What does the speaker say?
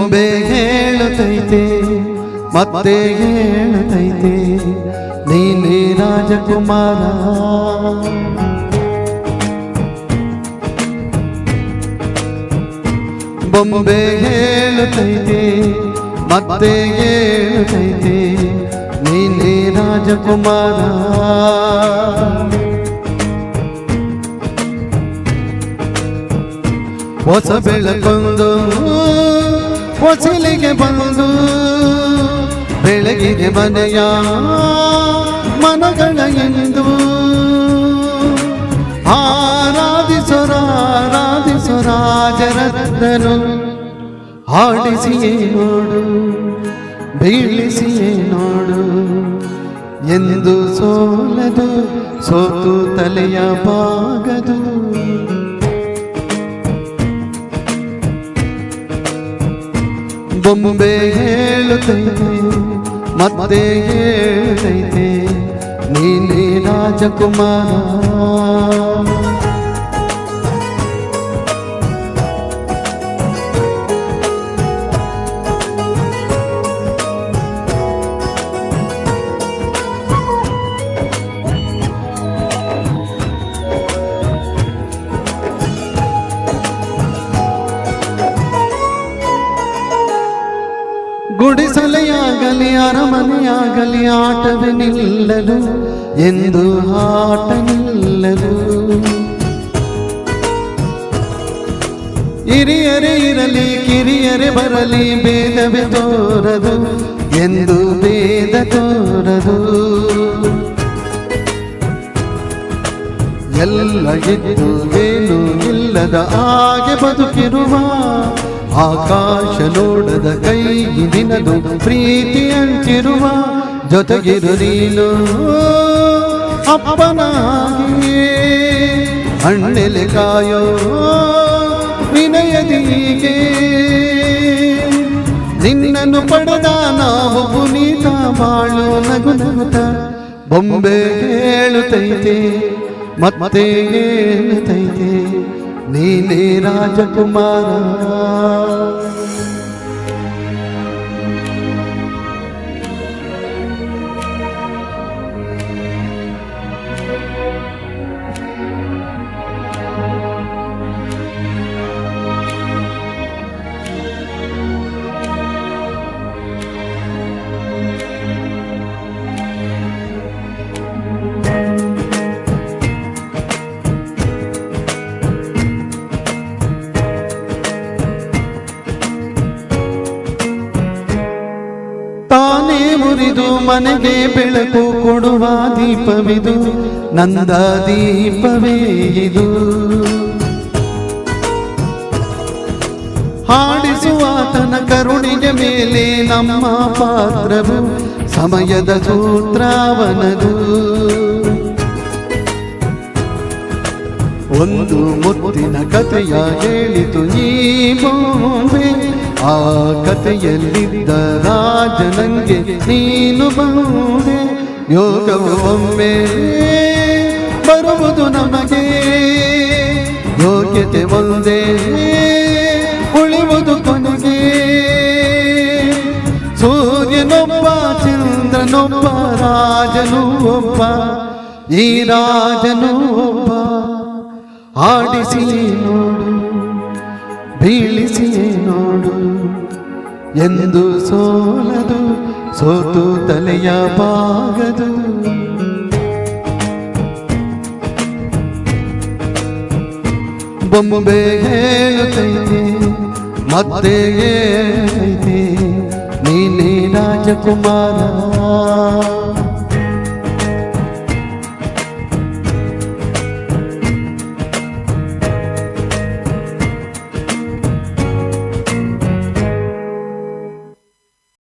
ಬೊಂಬೆ ಹೇಳುತ್ತೈತೆ ಮತ್ತೆ ಹೇಳುತ್ತೈತೆ ನೀನೇ ರಾಜಕುಮಾರ. ಬೊಂಬೆ ಹೇಳುತ್ತೈತೆ ಮತ್ತೆ ಹೇಳುತ್ತೈತೆ ನೀನೇ ರಾಜಕುಮಾರ. ಹೊಸ ಬೆಳಕೊಂದು ಹೊಸಲಿಗೆ ಬಂದು ಬೆಳಗಿಗೆ ಮನೆಯ ಮನಗಳ ಎಂದು ಆರಾಧಿಸರಾಜರತ್ನನು ಹಾಡಿಸಿಯೇ ನೋಡು ಬೀಳಿಸಿಯೇ ನೋಡು ಎಂದು ಸೋಲದು ಸೋತು ತಲೆಯ ಬಾಗದು. ಬೊಂಬೆ ಹೇಳುತ್ತೈತೆ ಮತ್ತೆ ಹೇಳುತ್ತೈತೆ ನೀನೇ ರಾಜಕುಮಾರ. ಗುಡಿಸಲೆಯಾಗಲಿ ಅರಮನೆಯಾಗಲಿ ಆಟವೇ ನಿಲ್ಲಲು ಎಂದು ಆಟ ನಿಲ್ಲಲು. ಹಿರಿಯರೇ ಇರಲಿ ಕಿರಿಯರೇ ಬರಲಿ ಭೇದವೇ ತೋರದು ಎಂದು ಭೇದ ತೋರದು. ಎಲ್ಲ ಇದ್ದು ಏನು ಇಲ್ಲದ ಹಾಗೆ ಬದುಕಿರುವ ಆಕಾಶ ನೋಡದ ಕೈ ದಿನದು ಪ್ರೀತಿ ಹಂಚಿರುವ ಜೊತೆಗಿರು ನೀನು ಅಪ್ಪನಾಗಿ ಹಣ್ಣೆಲೆ ಕಾಯೋ ವಿನಯದಿಗೆ. ನಿನ್ನನ್ನು ಪಡೆದ ನಾವು ಪುನೀತ ಬಾಳು ನಗು ನಗುತ್ತ. ಬೊಂಬೆ ಹೇಳುತ್ತೈತೆ ಮತ್ತೆ ಹೇಳುತ್ತೈತೆ ನೀನೇ ರಾಜಕುಮಾರ. ತಾನೇ ಮುರಿದು ಮನೆಗೆ ಬೆಳಕು ಕೊಡುವ ದೀಪವಿದು ನಂದ ದೀಪವೇ ಇದು. ಹಾಡಿಸುವಾತನ ಕರುಣಿಗೆ ಮೇಲೆ ನಮ್ಮ ಪಾತ್ರವು ಸಮಯದ ಸೂತ್ರವನದು. ಒಂದು ಮುತ್ತಿನ ಕಥೆಯ ಹೇಳಿತು ಈ ಬೊಂಬೆ. ಆ ಕಥೆಯಲ್ಲಿದ್ದ ರಾಜನಂಗೆ ನೀನು ಬಂದೆ. ಯೋಗವು ಒಮ್ಮೆ ಬರುವುದು ನಮಗೆ ಯೋಗ್ಯತೆ ಒಂದೇ ಉಳಿವುದು ಕೊನೆಗೆ. ಸೂರ್ಯನೊಬ್ಬ ಚಂದ್ರನೊಬ್ಬ ರಾಜನು ಒಬ್ಬ ಈ ರಾಜನು ಒಬ್ಬ. ಆಡಿಸಿ ನೋಡು ಬೀಳಿಸಿ ನೋಡು ಎಂದು ಸೋಲದು ಸೋತು ತಲೆಯ ಬಾಗದು. ಬೊಂಬೆ ಹೇಳುತ್ತೈತೆ ಮತ್ತೆ ಹೇಳುತ್ತೈತೆ ನೀನೇ ರಾಜಕುಮಾರ.